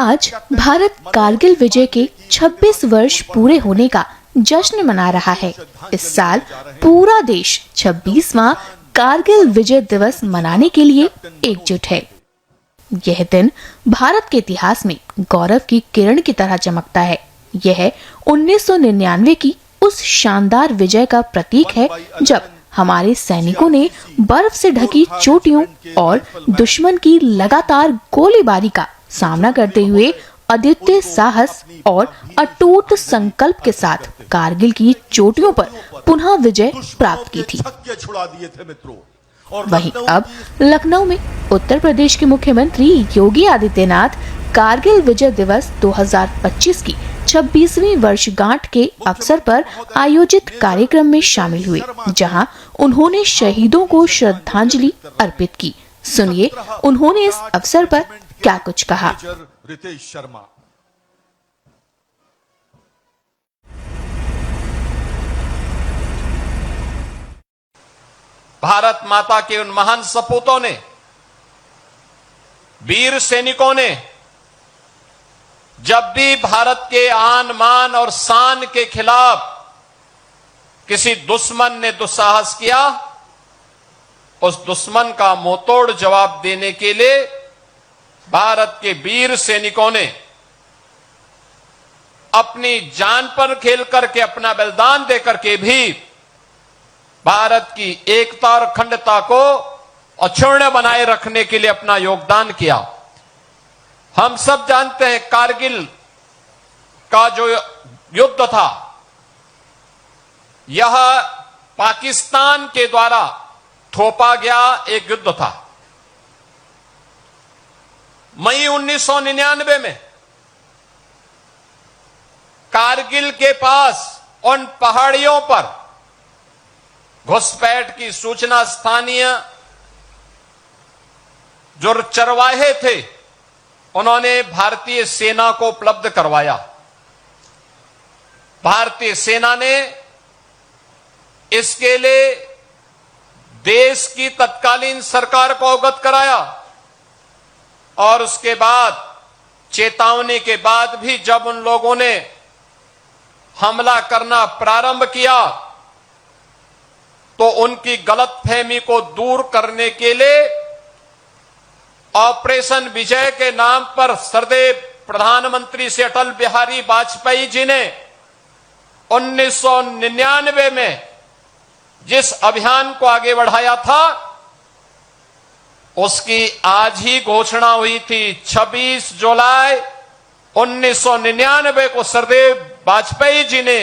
आज भारत कारगिल विजय के 26 वर्ष पूरे होने का जश्न मना रहा है। इस साल पूरा देश 26वां कारगिल विजय दिवस मनाने के लिए एकजुट है। यह दिन भारत के इतिहास में गौरव की किरण की तरह चमकता है। यह 1999 की उस शानदार विजय का प्रतीक है जब हमारे सैनिकों ने बर्फ से ढकी चोटियों और दुश्मन की लगातार गोलीबारी का सामना करते हुए अद्वितीय साहस और अटूट संकल्प के साथ कारगिल की चोटियों पर पुनः विजय प्राप्त की थी। वहीं अब लखनऊ में उत्तर प्रदेश के मुख्यमंत्री योगी आदित्यनाथ कारगिल विजय दिवस 2025 की 26वीं वर्षगांठ के अवसर पर आयोजित कार्यक्रम में शामिल हुए, जहां उन्होंने शहीदों को श्रद्धांजलि अर्पित की। सुनिए उन्होंने इस अवसर पर क्या कुछ कहा। भारत माता के उन महान सपूतों ने, वीर सैनिकों ने जब भी भारत के आन मान और शान के खिलाफ किसी दुश्मन ने दुस्साहस किया, उस दुश्मन का मुंहतोड़ जवाब देने के लिए भारत के वीर सैनिकों ने अपनी जान पर खेल करके, अपना बलिदान देकर के भी भारत की एकता और अखंडता को अक्षुण्ण बनाए रखने के लिए अपना योगदान किया। हम सब जानते हैं कारगिल का जो युद्ध था, यह पाकिस्तान के द्वारा थोपा गया एक युद्ध था। मई 1999 में कारगिल के पास उन पहाड़ियों पर घुसपैठ की सूचना स्थानीय जो चरवाहे थे उन्होंने भारतीय सेना को उपलब्ध करवाया। भारतीय सेना ने इसके लिए देश की तत्कालीन सरकार को अवगत कराया और उसके बाद चेतावनी के बाद भी जब उन लोगों ने हमला करना प्रारंभ किया तो उनकी गलतफहमी को दूर करने के लिए ऑपरेशन विजय के नाम पर सरदेव प्रधानमंत्री से अटल बिहारी वाजपेयी जी ने 1999 में जिस अभियान को आगे बढ़ाया था, उसकी आज ही घोषणा हुई थी। 26 जुलाई 1999 को सरदेव वाजपेयी जी ने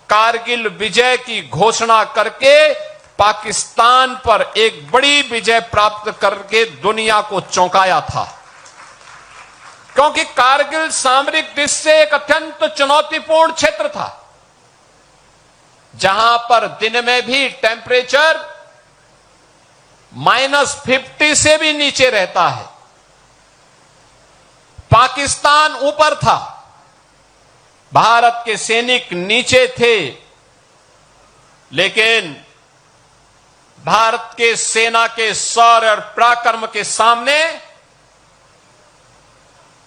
कारगिल विजय की घोषणा करके पाकिस्तान पर एक बड़ी विजय प्राप्त करके दुनिया को चौंकाया था, क्योंकि कारगिल सामरिक दृष्टि से एक अत्यंत चुनौतीपूर्ण क्षेत्र था, जहां पर दिन में भी टेम्परेचर -50 से भी नीचे रहता है। पाकिस्तान ऊपर था, भारत के सैनिक नीचे थे, लेकिन भारत के सेना के शौर्य और पराक्रम के सामने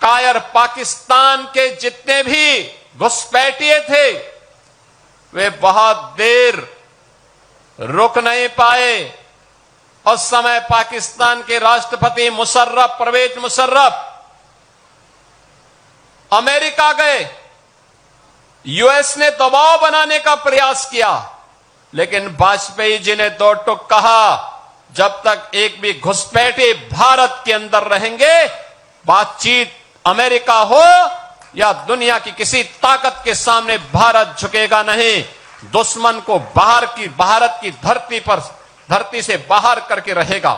कायर पाकिस्तान के जितने भी घुसपैठिए थे वे बहुत देर रुक नहीं पाए। उस समय पाकिस्तान के राष्ट्रपति मुशर्रफ, परवेज मुशर्रफ अमेरिका गए। यूएस ने दबाव बनाने का प्रयास किया, लेकिन वाजपेयी जी ने दो टूक कहा, जब तक एक भी घुसपैठे भारत के अंदर रहेंगे, बातचीत अमेरिका हो या दुनिया की किसी ताकत के सामने भारत झुकेगा नहीं। दुश्मन को भारत की धरती से बाहर करके रहेगा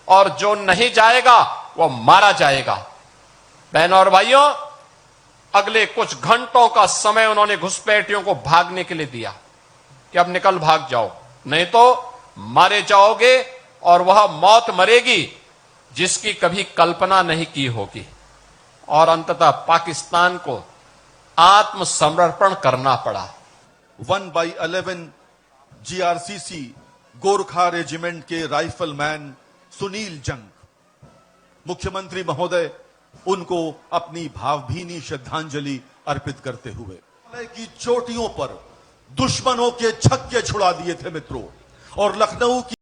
और जो नहीं जाएगा वो मारा जाएगा। बहनों और भाइयों, अगले कुछ घंटों का समय उन्होंने घुसपैठियों को भागने के लिए दिया कि अब निकल भाग जाओ, नहीं तो मारे जाओगे और वह मौत मरेगी जिसकी कभी कल्पना नहीं की होगी। और अंततः पाकिस्तान को आत्मसमर्पण करना पड़ा। 1/11 GRCC गोरखा रेजिमेंट के राइफलमैन सुनील जंग, मुख्यमंत्री महोदय उनको अपनी भावभीनी श्रद्धांजलि अर्पित करते हुए हिमालय की चोटियों पर दुश्मनों के छक्के छुड़ा दिए थे मित्रों, और लखनऊ की